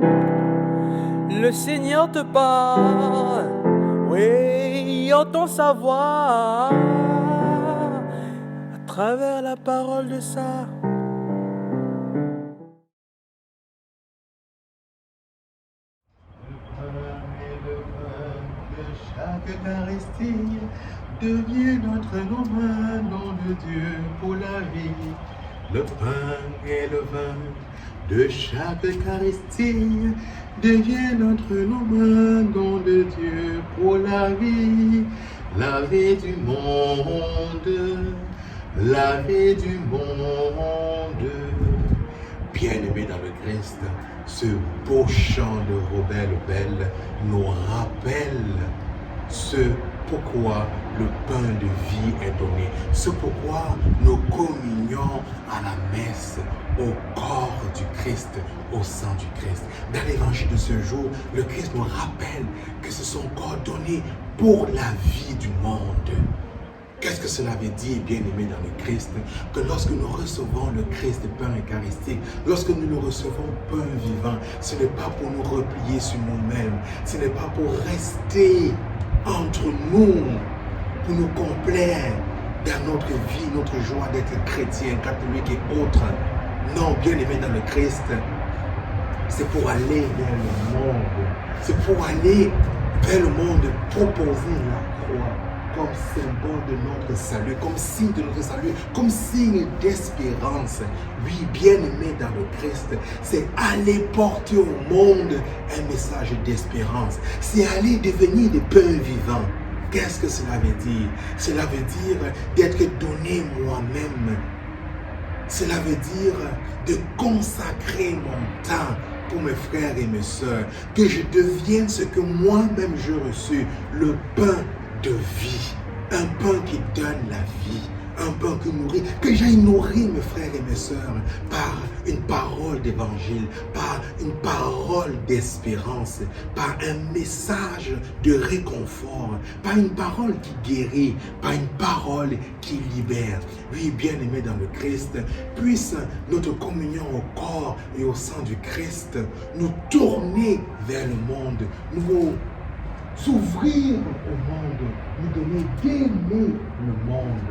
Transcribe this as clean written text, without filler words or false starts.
Le Seigneur te parle, oui, entend sa voix à travers la parole de ça. Chaque Eucharistie devient notre nom de Dieu pour la vie. Le pain et le vin de chaque Eucharistie devient notre nom de Dieu pour la vie du monde, la vie du monde. Bien-aimés dans le Christ, ce beau chant de Robert Lebel nous rappelle ce pourquoi le pain de vie est donné, ce pourquoi nous communions à la messe, au corps du Christ, au sang du Christ. Dans l'évangile de ce jour, le Christ nous rappelle que c'est son corps donné pour la vie du monde. Qu'est-ce que cela veut dire, bien-aimés dans le Christ? Que lorsque nous recevons le Christ, pain eucharistique, lorsque nous le recevons pain vivant, ce n'est pas pour nous replier sur nous-mêmes, ce n'est pas pour rester entre nous, pour nous complaire dans notre vie, notre joie d'être chrétien, catholique et autres. Non, bien-aimés dans le Christ, c'est pour aller vers le monde. C'est pour aller vers le monde, proposer la croix comme symbole de notre salut, comme signe de notre salut, comme signe d'espérance. Oui, bien-aimé dans le Christ, c'est aller porter au monde un message d'espérance. C'est aller devenir des pains vivants. Qu'est-ce que cela veut dire? Cela veut dire d'être donné moi-même. Cela veut dire de consacrer mon temps pour mes frères et mes sœurs, que je devienne ce que moi-même j'ai reçu, le pain de vie, un pain qui donne la vie, un pain qui nourrit, que j'aille nourrir mes frères et mes sœurs par une parole d'évangile, par une parole d'espérance, par un message de réconfort, par une parole qui guérit, par une parole qui libère. Oui, bien-aimés dans le Christ, puisse notre communion au corps et au sang du Christ nous tourner vers le monde, nous s'ouvrir au monde, nous donner d'aimer le monde.